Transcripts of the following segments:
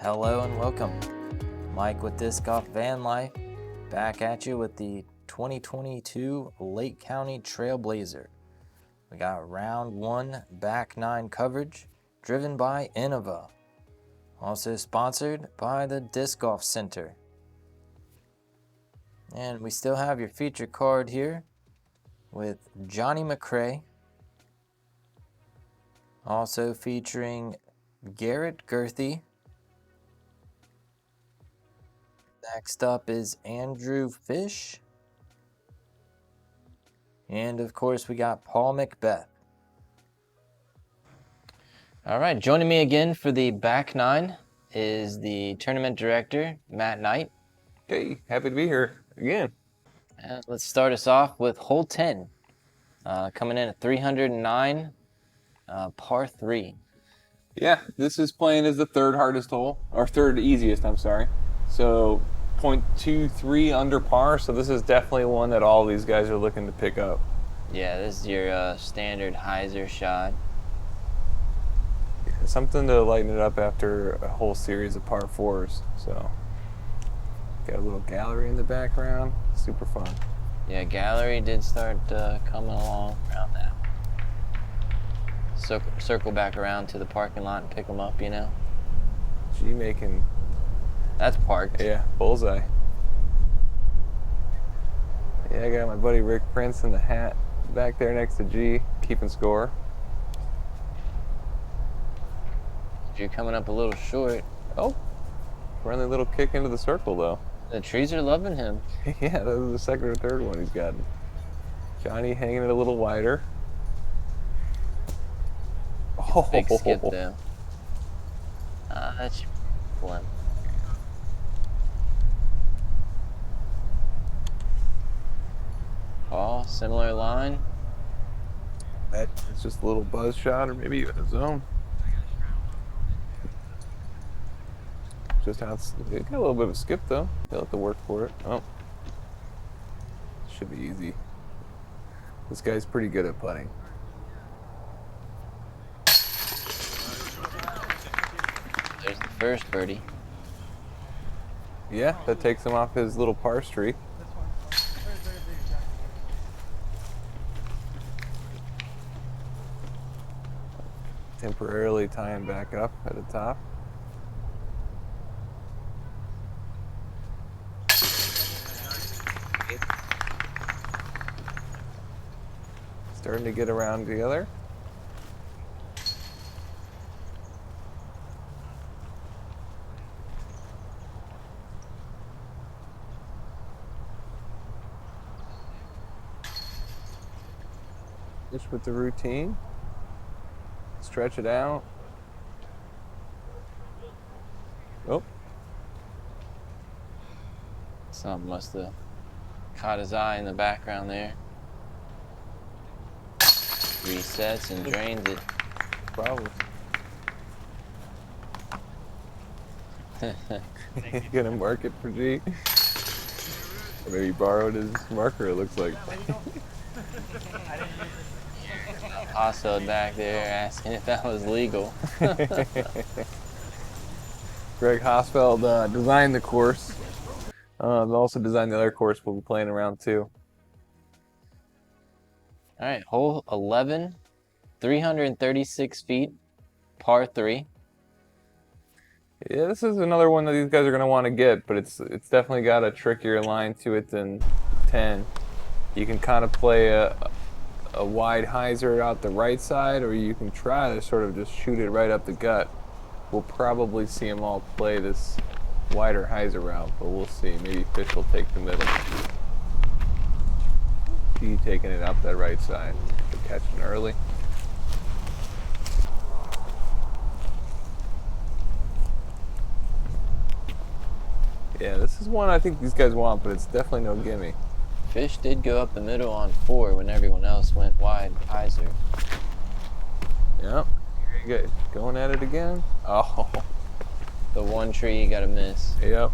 Hello and welcome. Mike with DiscGolfVanLife, back at you with the 2022 Lake County Trailblazer. We got round 1 back 9 coverage driven by Innova. Also sponsored by the Disc Golf Center. And we still have your feature card here with JohnE McCray. Also featuring Garrett Gurthie. Next up is Andrew Fish. And of course we got Paul McBeth. All right, joining me again for the back 9 is the tournament director, Matt Knight. Hey, happy to be here again. And let's start us off with hole 10, coming in at 309, par 3. Yeah, this is playing as the third hardest hole, or third easiest, I'm sorry. So 0.23 under par, so this is definitely one that all these guys are looking to pick up. Yeah, this is your standard hyzer shot. Yeah, something to lighten it up after a whole series of par 4s. So got a little gallery in the background, super fun. Yeah, gallery did start coming along around now. Circle back around to the parking lot and pick them up, you know? G making... That's parked. Yeah, bullseye. Yeah, I got my buddy Rick Prince in the hat back there next to G, keeping score. You're coming up a little short. Oh, friendly little kick into the circle, though. The trees are loving him. Yeah, that was the second or third one he's gotten. Johnny hanging it a little wider. Oh, Big skip though. That's one. Paul, similar line. It's just a little buzz shot, or maybe even a zone. Just out. It got a little bit of a skip though. They'll have to work for it. Oh, should be easy. This guy's pretty good at putting. There's the first birdie. Yeah, that takes him off his little par streak. Temporarily tying back up at the top. Starting to get around together. Just with the routine. Stretch it out. Oh. Something must have caught his eye in the background there. Resets and drains it. Probably. Gonna mark it for G. Or maybe borrowed his marker, it looks like. Hosseled back there asking if that was legal. Greg Hosfeld designed the course. Also designed the other course we'll be playing around too. All right, hole 11, 336 feet, par 3. Yeah, this is another one that these guys are going to want to get, but it's definitely got a trickier line to it than 10. You can kind of play a wide hyzer out the right side, or you can try to sort of just shoot it right up the gut. We'll probably see them all play this wider hyzer route, but we'll see. Maybe Fish will take the middle. G taking it up that right side for catching early. Yeah, this is one I think these guys want, but it's definitely no gimme. Fish did go up the middle on 4 when everyone else went wide hyzer. Yep. Here you go. Going at it again. Oh. The one tree you gotta miss. Yep.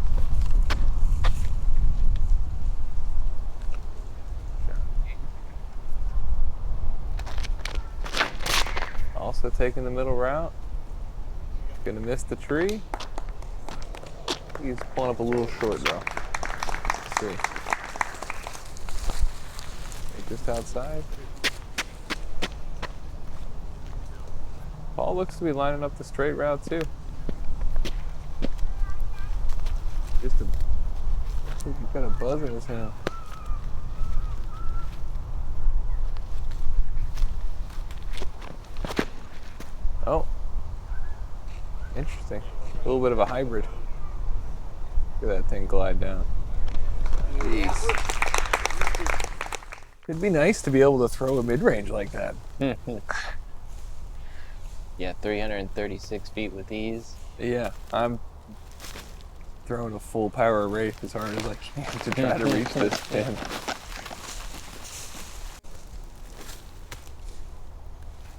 Also taking the middle route. Gonna miss the tree. He's pulling up a little short, bro. Let's see. Take this outside. Paul looks to be lining up the straight route too. Just a, looks like he's got a buzz in his hand. Oh, interesting. A little bit of a hybrid. Look at that thing glide down. Jeez. It'd be nice to be able to throw a mid-range like that. Yeah, 336 feet with ease. Yeah, I'm throwing a full power rake as hard as I can to try to reach this pin.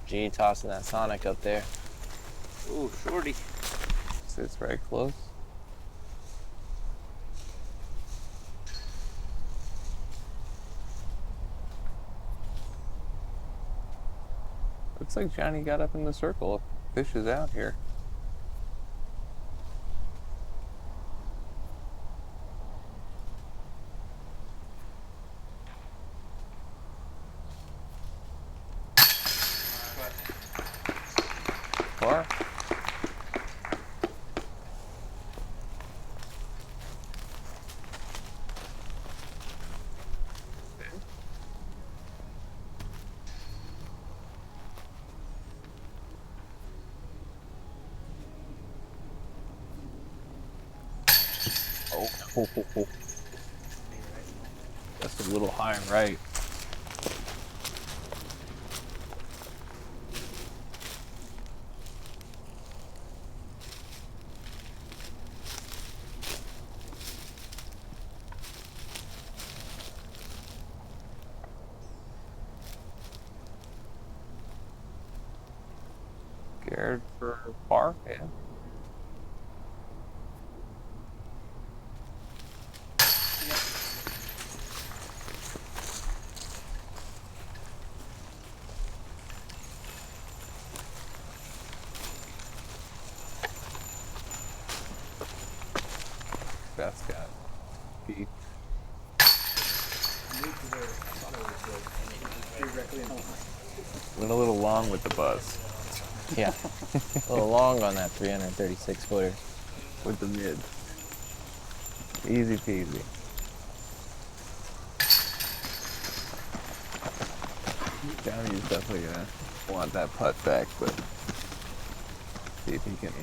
G tossing that Sonic up there. Ooh, shorty. Sits right close. Looks like Johnny got up in the circle. Fish is out here. Far. Oh. That's a little high and right. Garrett for par, yeah. Beth's got feet. Went a little long with the buzz. Yeah, a little long on that 336 footer. With the mid. Easy peasy. Johnny's definitely gonna want that putt back, but see if he can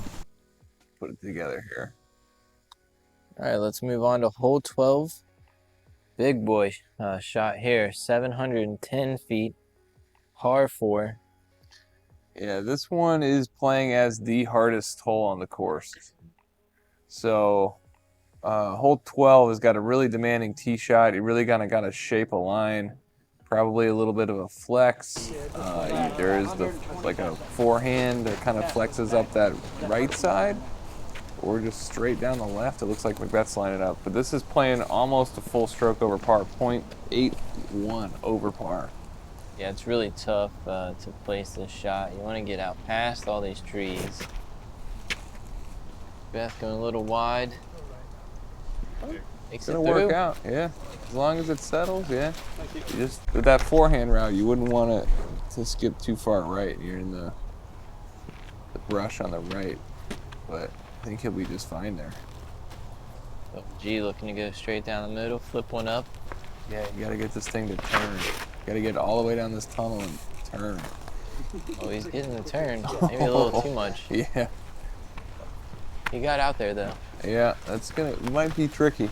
put it together here. All right, let's move on to hole 12. Big boy shot here, 710 feet, par 4. Yeah, this one is playing as the hardest hole on the course. So, hole 12 has got a really demanding tee shot. You really kind of got to shape a line, probably a little bit of a flex. There is like a forehand that kind of flexes up that right side, or just straight down the left. It looks like McBeth's lining up, but this is playing almost a full stroke over par, 0.81 over par. Yeah, it's really tough to place this shot. You want to get out past all these trees. Beth going a little wide. It's gonna work out, yeah. As long as it settles, yeah. You just with that forehand route, you wouldn't want it to skip too far right. You're in the brush on the right, but I think he'll be just fine there. Oh, G looking to go straight down the middle, flip one up. Yeah, you gotta get this thing to turn. You gotta get all the way down this tunnel and turn. Oh, he's getting the turn. Maybe a little too much. Yeah. He got out there though. Yeah, it might be tricky.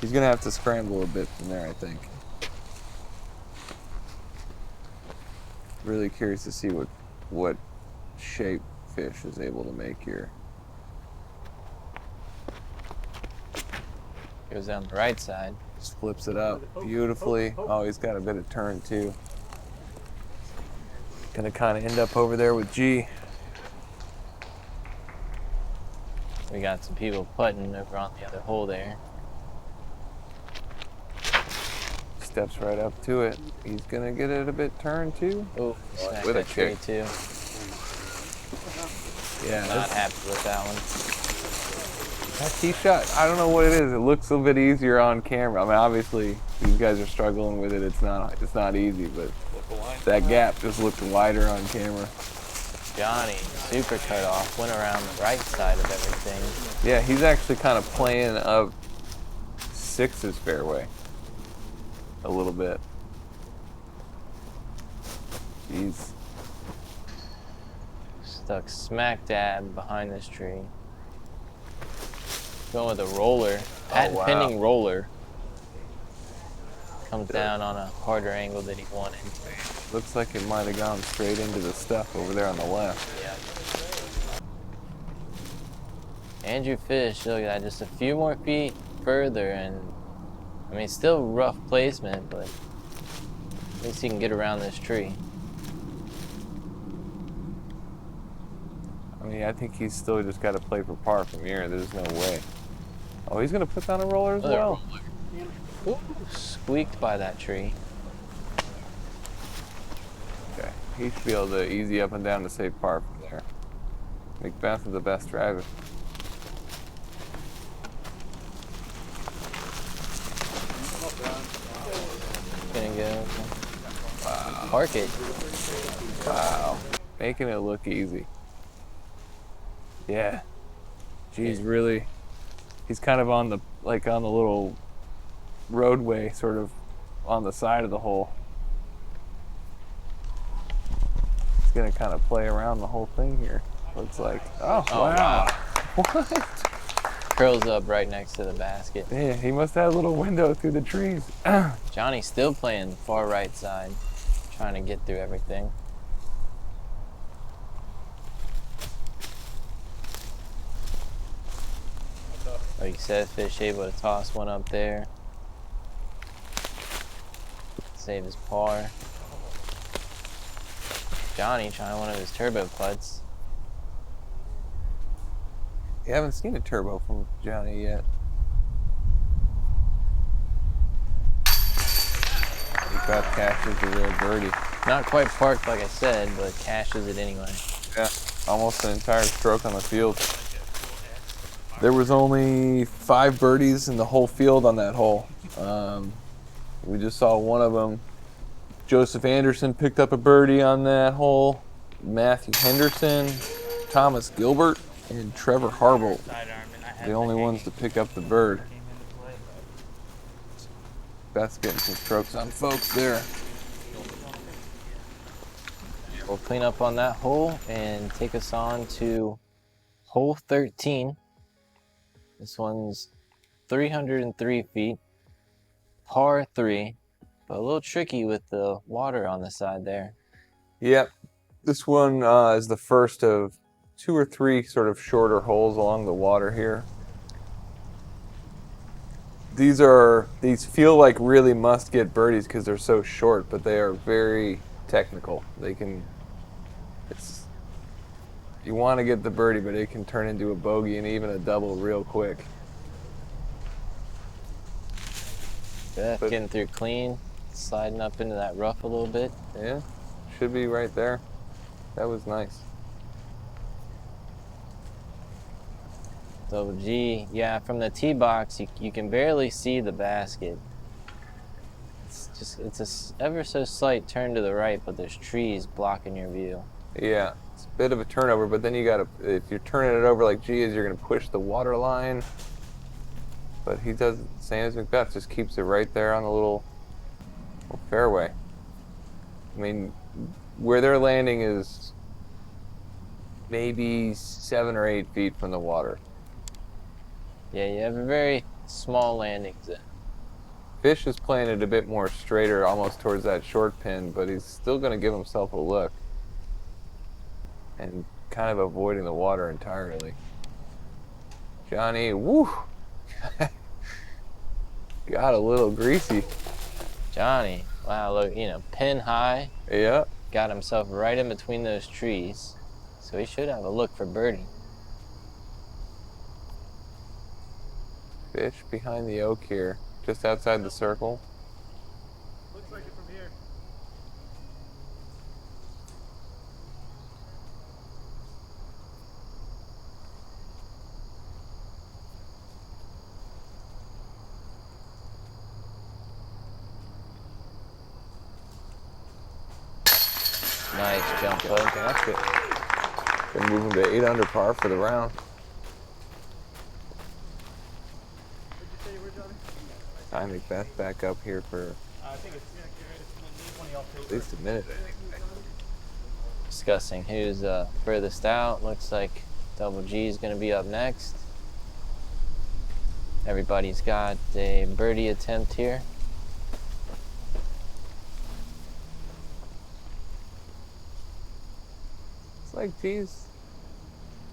He's gonna have to scramble a bit from there, I think. Really curious to see what shape fish is able to make here. Goes down the right side. Just flips it up beautifully. Oh, he's got a bit of turn too. Gonna kind of end up over there with G. We got some people putting over on the other hole there. Steps right up to it. He's gonna get it a bit turned too. Oh, smacked with a that tree kick. too. Yeah, Not happy with that one. That tee shot, I don't know what it is. It looks a bit easier on camera. I mean, obviously, these guys are struggling with it. It's not easy, but that gap just looked wider on camera. Johnny, super cut off, went around the right side of everything. Yeah, he's actually kind of playing up 6's fairway a little bit. Jeez. Stuck smack dab behind this tree. Going with a roller, patent pending roller. Comes down on a harder angle than he wanted. Looks like it might have gone straight into the stuff over there on the left. Yeah. Andrew Fish, look at that, just a few more feet further, and I mean, still rough placement, but at least he can get around this tree. I mean, I think he's still just got to play for par from here. There's no way. Oh, he's going to put down a roller as well. Ooh, squeaked by that tree. Okay, he should be able to easy up and down to save par from there. McBeth is the best driver. Gonna go. Wow. Park it. Wow. Making it look easy. Yeah. Geez, really. He's kind of on the little roadway, sort of on the side of the hole. He's gonna kind of play around the whole thing here. Looks like. Oh wow. What? Curls up right next to the basket. Yeah, he must have a little window through the trees. Johnny's still playing far right side, trying to get through everything. Like you said, Fish able to toss one up there. Save his par. Johnny trying one of his turbo putts. You haven't seen a turbo from Johnny yet. McBeth cashes the real birdie. Not quite parked like I said, but cashes it anyway. Yeah, almost an entire stroke on the field. There was only 5 birdies in the whole field on that hole. We just saw one of them. Joseph Anderson picked up a birdie on that hole. Matthew Henderson, Thomas Gilbert, and Trevor Harbolt, the only ones to pick up the bird. Beth's getting some strokes on folks there. We'll clean up on that hole and take us on to hole 13. This one's 303 feet, par 3, but a little tricky with the water on the side there. Yep, this one is the first of 2 or 3 sort of shorter holes along the water here. These feel like really must get birdies because they're so short, but they are very technical. You want to get the birdie, but it can turn into a bogey and even a double real quick. Beth getting through clean, sliding up into that rough a little bit. Yeah, should be right there. That was nice. So G, yeah, from the tee box, you can barely see the basket. It's a ever so slight turn to the right, but there's trees blocking your view. Yeah, it's a bit of a turnover, but then you gotta, if you're turning it over like G is, you're gonna push the water line. But he does, same as McBeth, just keeps it right there on the little fairway. I mean, where they're landing is maybe 7 or 8 feet from the water. Yeah, you have a very small landing zone. Fish is playing it a bit more straighter, almost towards that short pin, but he's still going to give himself a look. And kind of avoiding the water entirely. Johnny, woo! Got a little greasy. Johnny, wow, look, pin high. Yeah. Got himself right in between those trees. So he should have a look for birdie. Fish behind the oak here, just outside the circle. Looks like it from here. Nice jump hook. Basket. Gonna move him to 8 under par for the round. What'd you say you were, Johnny? Time McBeth back up here for I think it's 20 off at least a minute. Discussing who's furthest out. Looks like Double G is going to be up next. Everybody's got a birdie attempt here. It's like, geez,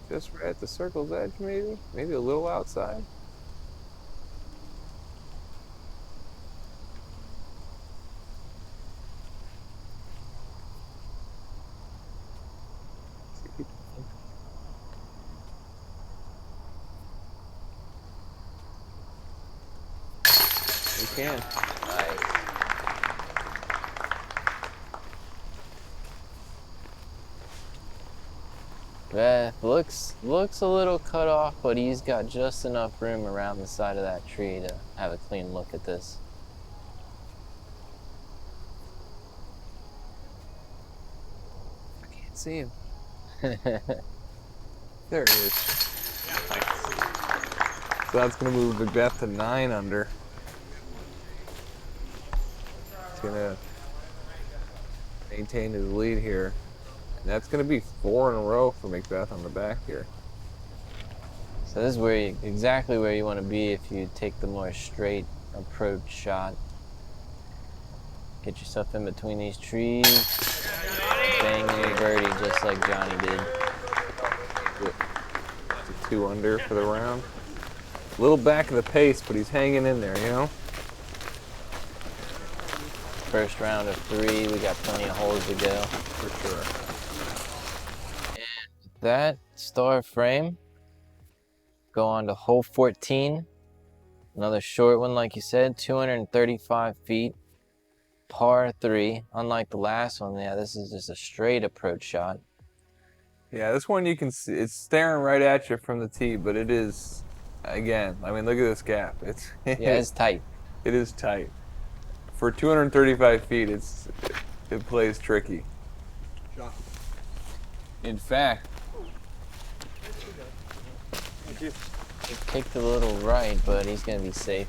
just right at the circle's edge, maybe a little outside. You can. Nice. Looks a little cut off, but he's got just enough room around the side of that tree to have a clean look at this. I can't see him. There it is. So that's going to move McBeth to 9 under. He's going to maintain his lead here. And that's going to be 4 in a row for McBeth on the back here. So this is where exactly where you want to be if you take the more straight approach shot. Get yourself in between these trees. Bang in a birdie just like Johnny did. It's a 2 under for the round. A little back of the pace, but he's hanging in there, you know? First round of 3, we got plenty of holes to go. For sure. That star frame, go on to hole 14. Another short one, like you said, 235 feet, par 3. Unlike the last one, yeah, this is just a straight approach shot. Yeah, this one you can see, it's staring right at you from the tee, but it is, again, I mean, look at this gap. It's Yeah, it's tight. It is tight. For 235 feet, it plays tricky. In fact, He kicked a little right, but he's going to be safe.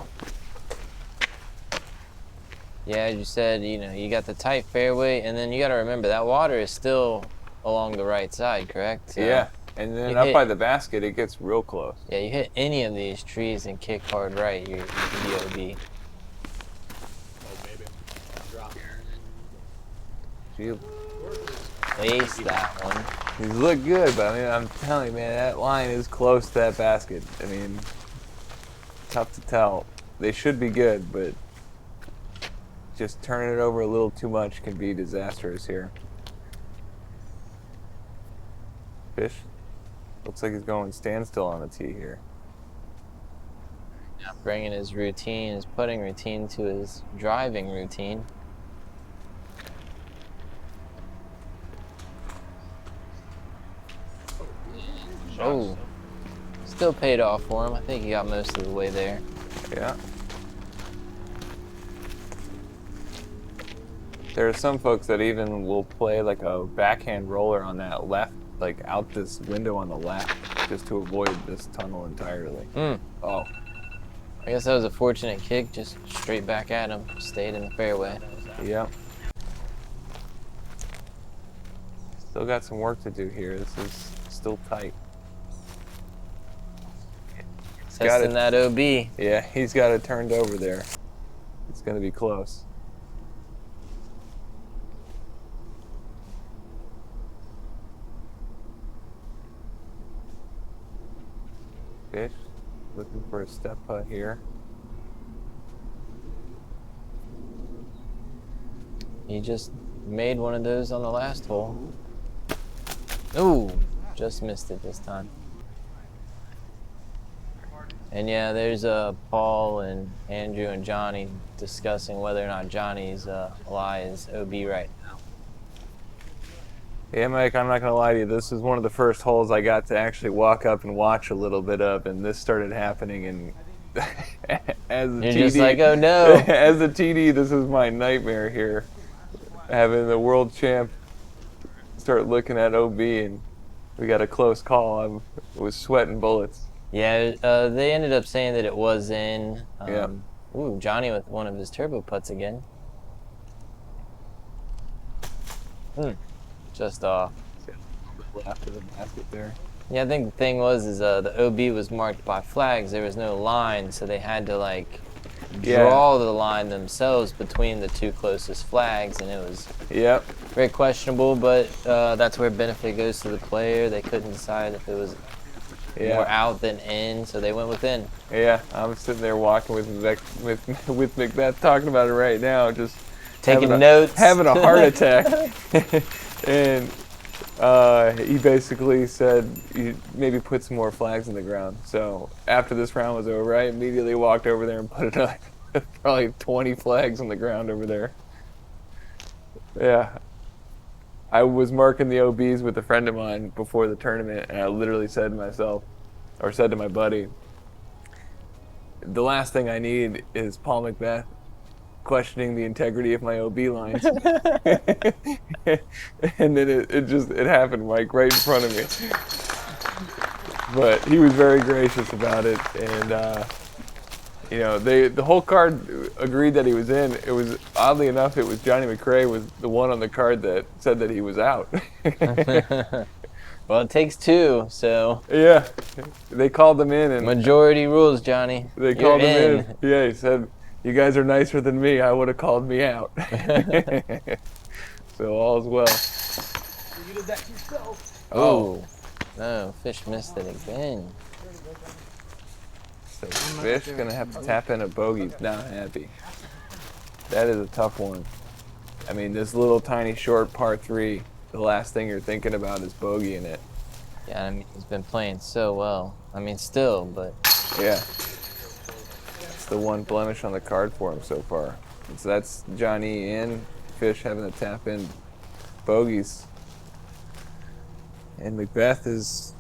Yeah, as you said, you know, you got the tight fairway, and then you got to remember that water is still along the right side, correct? So yeah, and then up by the basket, it gets real close. Yeah, you hit any of these trees and kick hard right, you can be OB. Gee, Ace that one. he's looked good, but I mean, I'm telling you, man, that line is close to that basket. I mean, tough to tell. They should be good, but just turning it over a little too much can be disastrous here. Fish, looks like he's going standstill on the tee here. Yeah, bringing his routine, his putting routine to his driving routine. Oh, still paid off for him. I think he got most of the way there. Yeah. There are some folks that even will play like a backhand roller on that left, like out this window on the left, just to avoid this tunnel entirely. Oh. I guess that was a fortunate kick, just straight back at him, stayed in the fairway. Yeah. Still got some work to do here. This is still tight. Testing that OB. Yeah, he's got it turned over there. It's going to be close. Fish, looking for a step putt here. He just made one of those on the last hole. Ooh, just missed it this time. And yeah, there's Paul and Andrew and Johnny discussing whether or not Johnny's lie is OB right now. Yeah, Mike, I'm not going to lie to you. This is one of the first holes I got to actually walk up and watch a little bit of, and this started happening. And as a You're TD, just like, oh no. As a TD, this is my nightmare here. Having the world champ start looking at OB, and we got a close call. I was sweating bullets. Yeah, they ended up saying that it was in. Yeah. Ooh, Johnny with one of his turbo putts again. Just off. After the basket there. Yeah, I think the thing was the OB was marked by flags. There was no line, so they had to like draw the line themselves between the two closest flags, and it was very questionable. But that's where benefit goes to the player. They couldn't decide if it was more out than in, so they went with in. Yeah, I'm sitting there walking with McBeth, talking about it right now, just taking notes, having a heart attack. And he basically said, you maybe put some more flags in the ground. So after this round was over, I immediately walked over there and put probably 20 flags on the ground over there. Yeah. I was marking the OBs with a friend of mine before the tournament, and I literally said to myself, or said to my buddy, the last thing I need is Paul McBeth questioning the integrity of my OB lines. And then it happened, Mike, right in front of me. But he was very gracious about it, and you know, the whole card agreed that he was in. It was, oddly enough, it was JohnE McCray was the one on the card that said that he was out. Well, it takes two, so. Yeah, they called him in, and majority rules, Johnny. They called him in. Yeah, he said, "You guys are nicer than me. I would have called me out." So all's well. You did that to yourself. Oh, no, fish missed it again. So Fish gonna have to tap in a bogey. Not happy. That is a tough one. I mean, this little tiny short par 3, the last thing you're thinking about is bogey in it. Yeah, I mean, he's been playing so well. I mean, still, but. Yeah. It's the one blemish on the card for him so far. So that's Johnny and Fish having to tap in bogeys. And McBeth is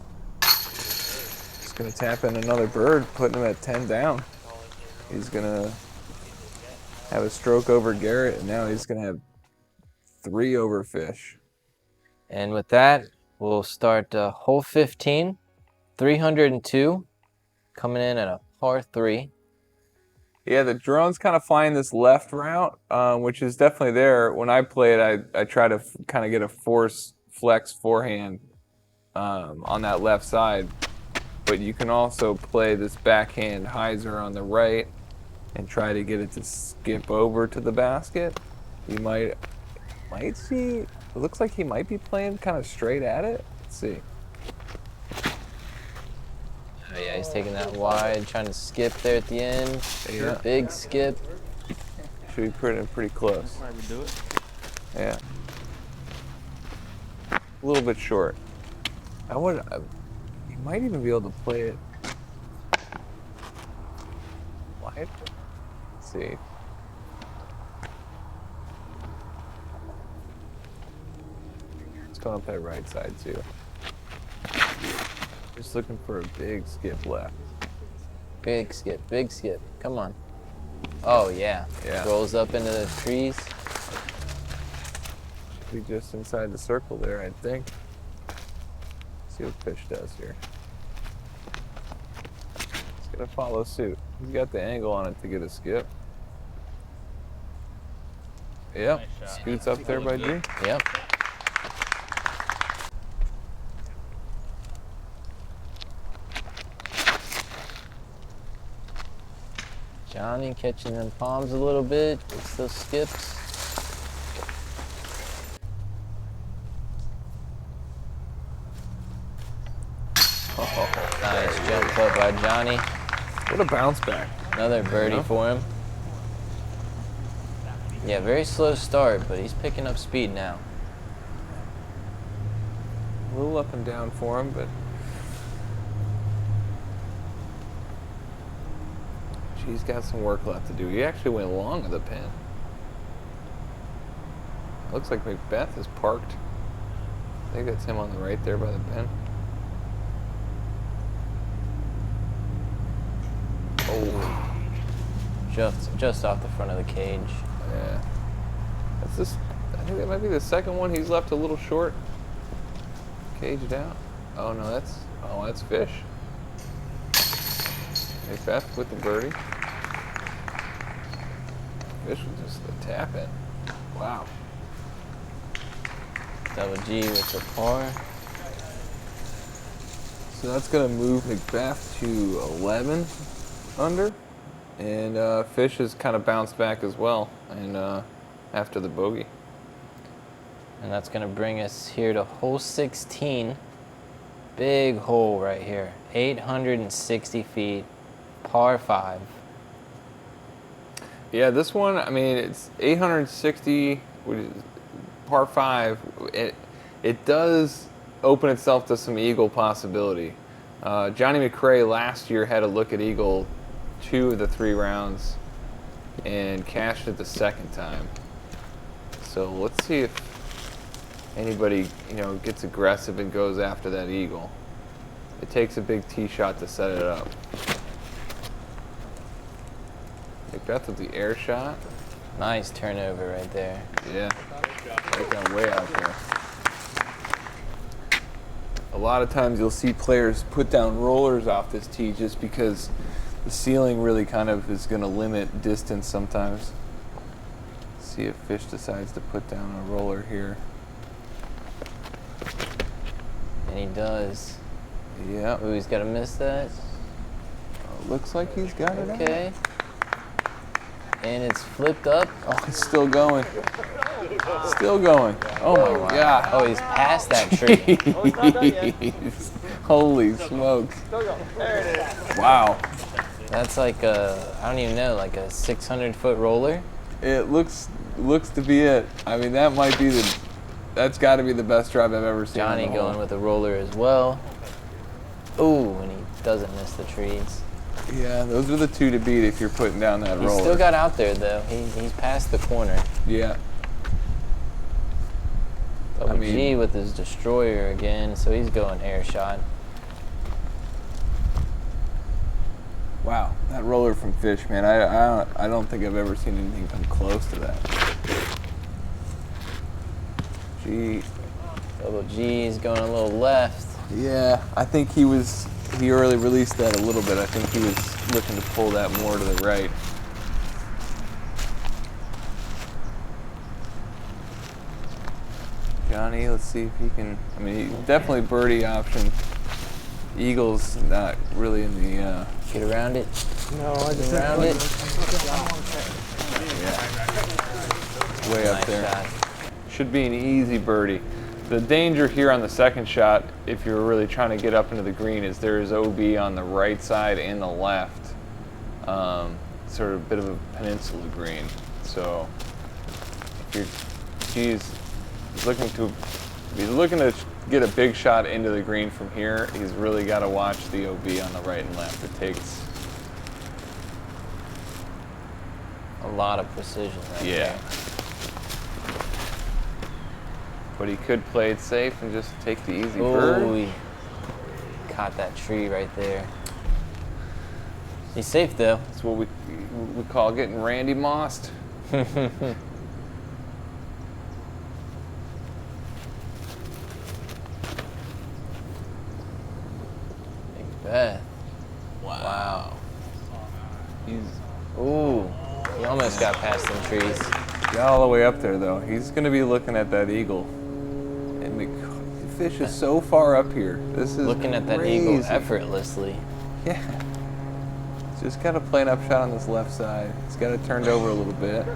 going to tap in another bird, putting him at 10 down. He's going to have a stroke over Garrett, and now he's going to have 3 over Fish. And with that, we'll start hole 15, 302, coming in at a par 3. Yeah, the drone's kind of flying this left route, which is definitely there. When I play it, I try to kind of get a force flex forehand on that left side. But you can also play this backhand hyzer on the right and try to get it to skip over to the basket. You might see, it looks like he might be playing kind of straight at it. Let's see. Oh yeah, he's taking that wide, trying to skip there at the end. Yeah. Big skip. Should be pretty close. Yeah. A little bit short. You might even be able to play it wide. Let's see. It's going up that right side too. Just looking for a big skip left. Big skip, big skip. Come on. Oh yeah. Yeah. Rolls up into the trees. Should be just inside the circle there, I think. See what Fish does here. He's gonna follow suit. He's got the angle on it to get a skip. Yep. Nice shot. Scoots up there by G. Yep. Johnny catching them palms a little bit. Gets those skips. Oh, nice jump putt by Johnny. What a bounce back. Another birdie for him. Yeah, very slow start, but he's picking up speed now. A little up and down for him, but he's got some work left to do. He actually went long of the pin. Looks like McBeth is parked. I think that's him on the right there by the pin. Oh, Just off the front of the cage. yeah. That's this. I think that might be the second one he's left a little short. Cage it out. Oh no, that's fish. McBeth with the birdie. Fish was just a tap in. Wow. Double G with the par. So that's gonna move McBeth to 11 under, and Fish has kind of bounced back as well, and after the bogey. And that's gonna bring us here to hole 16. Big hole right here, 860 feet, par 5. Yeah, this one, I mean, it's 860, par 5. It does open itself to some eagle possibility. JohnE McCray last year had a look at eagle 2 of the 3 rounds and cashed it the second time. So let's see if anybody, gets aggressive and goes after that eagle. It takes a big tee shot to set it up. McBeth with the air shot. Nice turnover right there. Yeah, right down way out there. A lot of times you'll see players put down rollers off this tee just because the ceiling really kind of is going to limit distance sometimes. See if Fish decides to put down a roller here. And he does. Yeah. Ooh, he's gotta miss that. Looks like he's got it out. Okay. And it's flipped up. Oh, it's still going. Still going. Oh my God. Oh, he's past that tree. Holy smokes. Wow. That's like a, I don't even know, like a 600-foot roller. It looks to be it. I mean, that's got to be the best drive I've ever seen. Johnny going with a roller as well. Ooh, and he doesn't miss the trees. Yeah, those are the 2 to beat if you're putting down that roller. He's still got out there though. He's past the corner. Yeah. Double G with his destroyer again, so he's going air shot. Wow, that roller from Fish, man. I don't think I've ever seen anything come close to that. G. Double G is going a little left. Yeah, I think he early released that a little bit. I think he was looking to pull that more to the right. Johnny, let's see if he can, I mean, definitely birdie option. Eagle's not really in the, Get around it. No, I just Around it. yeah. Way up Nice there. shot. Should be an easy birdie. The danger here on the second shot, if you're really trying to get up into the green, is there is OB on the right side and the left. Sort of a bit of a peninsula green. So if he's looking to get a big shot into the green from here, he's really got to watch the OB on the right and left. It takes A lot of precision right there. But he could play it safe and just take the easy Oh, bird. he caught that tree right there. He's safe though. That's what we call getting Randy mossed. McBeth. Wow. Ooh, he almost got past them trees. Got all the way up there though. He's going to be looking at that eagle. And the fish is so far up here. This is Looking at that crazy. eagle effortlessly. Yeah. He's just got to play an upshot on this left side. He's got it turned over a little bit.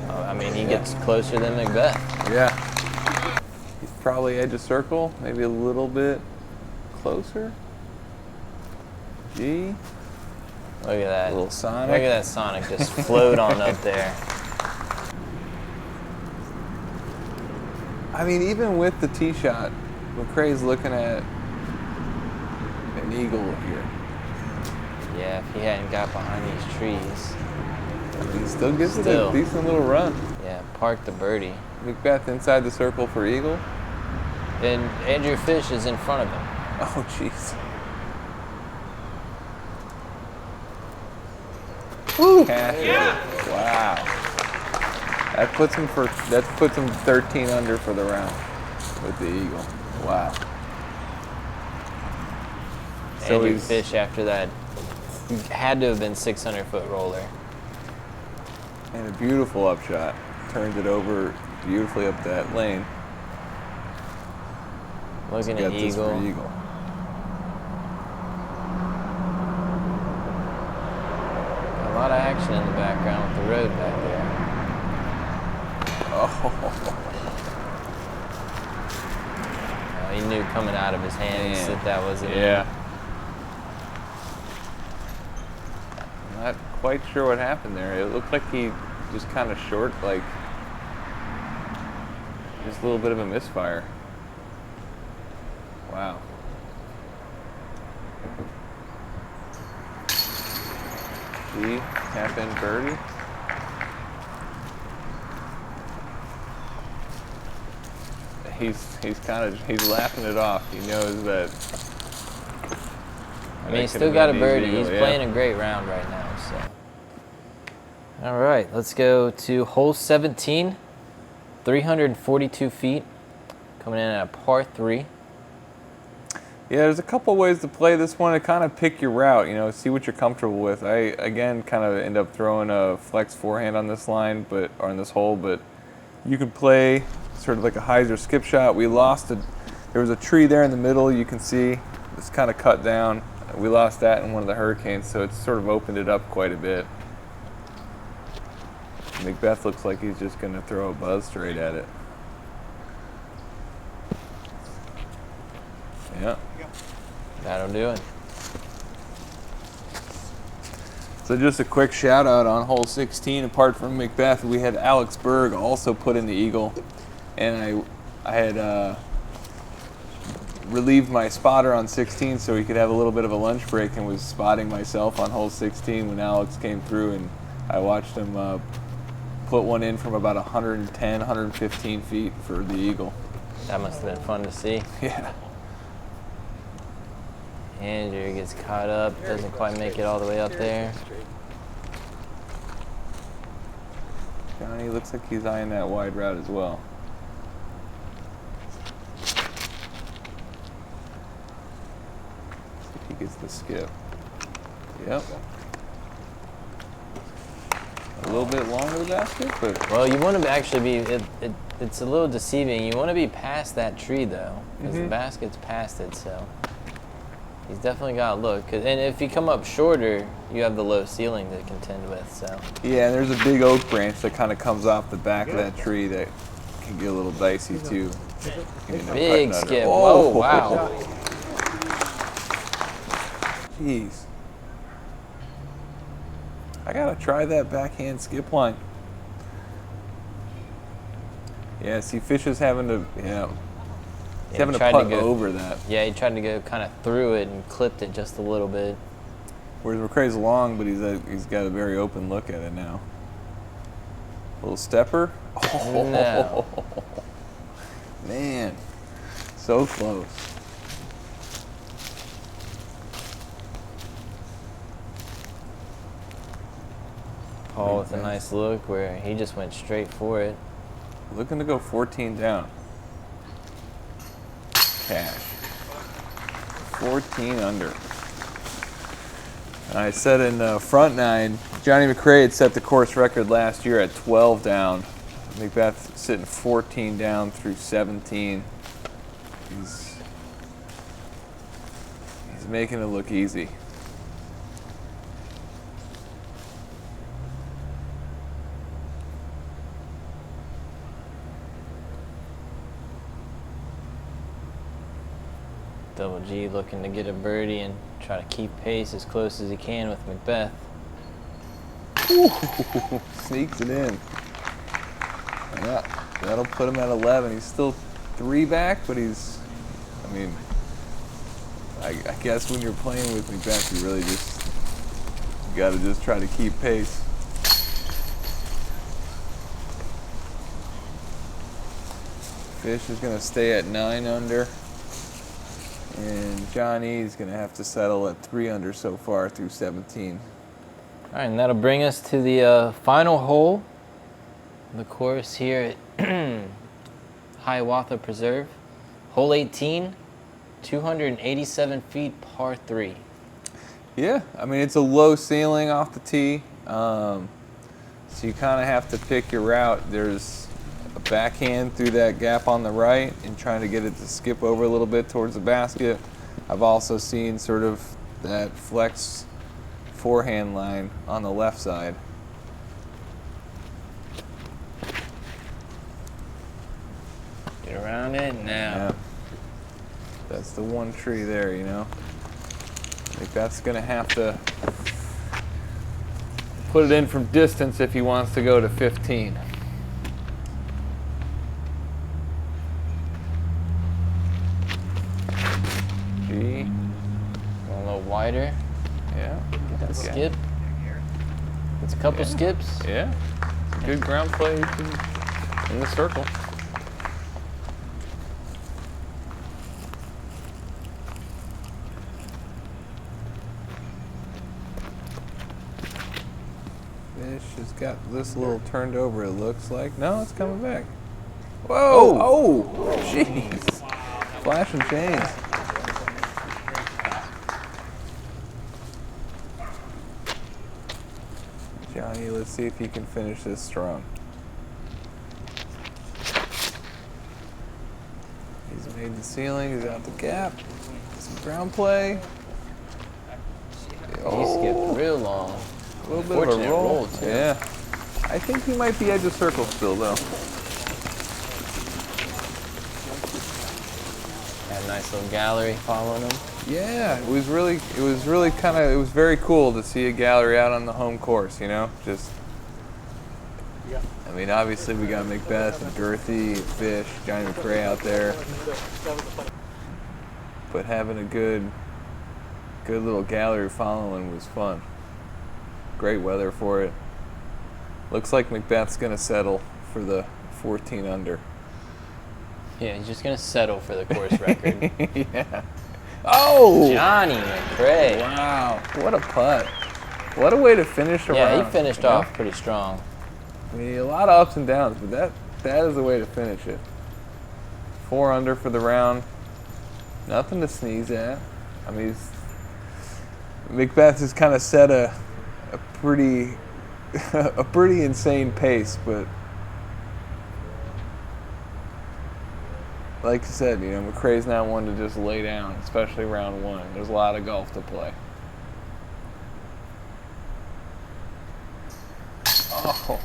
I mean, he gets closer than McBeth. Yeah. He's probably edge of circle, maybe a little bit closer. G. Look at that. Little Sonic. Look at that Sonic just float on up there. I mean, even with the tee shot, McCray's looking at an eagle here. Yeah, if he hadn't got behind these trees. He still gives it Still. a decent little run. Yeah, park the birdie. McBeth inside the circle for eagle. And Andrew Fish is in front of him. Oh, jeez. Woo! Yeah. Wow. That puts him 13 under for the round with the eagle. Wow. So and you fish after that. Had to have been 600-foot roller. And a beautiful upshot. Turned it over beautifully up that lane. Looking at eagle. For eagle. A lot of action in the background with the road back there. Oh. He knew coming out of his hands that wasn't. Yeah. Not quite sure what happened there. It looked like he just kind of short, like just a little bit of a misfire. Wow. G, tap in birdie. He's laughing it off. He knows that. I mean, he's still got a birdie. He's playing a great round right now. So. All right, let's go to hole 17, 342 feet, coming in at a par 3. Yeah, there's a couple ways to play this one to kind of pick your route, you know, see what you're comfortable with. I, again, kind of end up throwing a flex forehand on this line, or on this hole, but you can play sort of like a hyzer skip shot. We lost there was a tree there in the middle, you can see. It's kind of cut down. We lost that in one of the hurricanes, so it's sort of opened it up quite a bit. McBeth looks like he's just going to throw a buzz straight at it. Yeah. That'll do it. So just a quick shout out on hole 16. Apart from McBeth, we had Alex Berg also put in the eagle, and I had relieved my spotter on 16 so he could have a little bit of a lunch break, and was spotting myself on hole 16 when Alex came through, and I watched him put one in from about 110, 115 feet for the eagle. That must have been fun to see. Yeah. Andrew gets caught up, doesn't quite make it all the way up there. Johnny looks like he's eyeing that wide route as well. See if he gets the skip. Yep. A little bit longer the basket, but... Well, you want to actually be, it's a little deceiving. You want to be past that tree, though, because the basket's past it, so... He's definitely got a look. And if you come up shorter, you have the low ceiling to contend with, so... Yeah, and there's a big oak branch that kind of comes off the back of that tree that can get a little dicey, too. Big skip. Oh, wow. Jeez. I gotta try that backhand skip line. Yeah, see, Fish is having to, he's having to putt over that. Yeah, he tried to go kind of through it and clipped it just a little bit. Whereas McCray's long, but he's got a very open look at it now. Little stepper. Oh, no. Man, so close. Paul with a nice look where he just went straight for it. Looking to go 14 down. Cash. 14 under. And I said in front nine, JohnE McCray had set the course record last year at 12 down. McBeth sitting 14 down through 17. He's making it look easy. Double G looking to get a birdie and try to keep pace as close as he can with McBeth. Ooh, sneaks it in. Yeah, that'll put him at 11. He's still 3 back, but he's, I mean, I guess when you're playing with McBeth, you really just, you gotta just try to keep pace. Fish is gonna stay at 9 under. And Johnny is going to have to settle at 3 under so far through 17. All right, and that'll bring us to the final hole of the course here at Hiawatha Preserve. Hole 18, 287 feet, par 3. Yeah, I mean, it's a low ceiling off the tee. So you kind of have to pick your route. There's a backhand through that gap on the right and trying to get it to skip over a little bit towards the basket. I've also seen sort of that flex forehand line on the left side. Get around it now. Yeah. That's the one tree there, you know. I think that's going to have to put it in from distance if he wants to go to 15. G. Going a little wider. Yeah. Get that Okay. skip. It's a couple skips. Yeah. It's a good ground play in the circle. Fish has got this little turned over, it looks like. No, it's coming back. Whoa! Oh! Jeez. Flash and chains. Johnny, let's see if he can finish this strong. He's made the ceiling, he's out the gap. Some ground play. He skipped real long. A little bit of a Fortunate roll. too. Yeah. I think he might be edge of circle still, though. Had a nice little gallery following him. Yeah, it was really it was very cool to see a gallery out on the home course, you know? Just, I mean, obviously we got McBeth and Gurthie, Fish, JohnE McCray out there. But having a good little gallery following was fun. Great weather for it. Looks like McBeth's gonna settle for the 14 under. Yeah, he's just gonna settle for the course record. Yeah. Oh! JohnE McCray. Wow, what a putt. What a way to finish a round. Yeah, he finished you know? off pretty strong. I mean, a lot of ups and downs, but that is the way to finish it. 4 under for the round. Nothing to sneeze at. I mean, McBeth has kind of set a pretty a pretty insane pace, but like I said, you know, McCray's not one to just lay down, especially round 1. There's a lot of golf to play. Oh,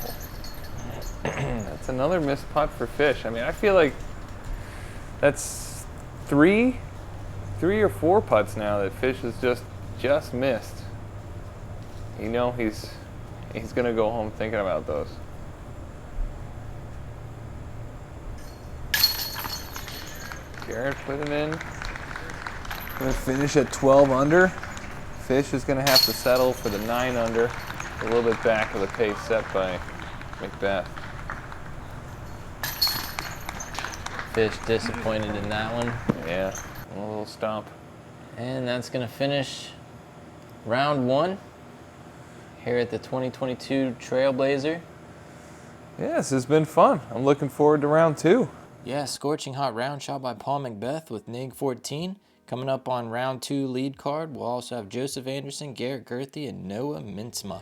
that's another missed putt for Fish. I mean, I feel like that's three or 4 putts now that Fish has just missed. You know, he's gonna go home thinking about those. Garrett put it in. Gonna finish at 12 under. Fish is gonna have to settle for the 9 under, a little bit back of the pace set by McBeth. Fish disappointed in that one. Yeah, a little stomp. And that's gonna finish round 1 here at the 2022 Trailblazer. Yeah, this has been fun. I'm looking forward to round 2. Yeah, scorching hot round shot by Paul McBeth with NIG 14. Coming up on round 2 lead card, we'll also have Joseph Anderson, Garrett Gurthie, and Noah Mintzma.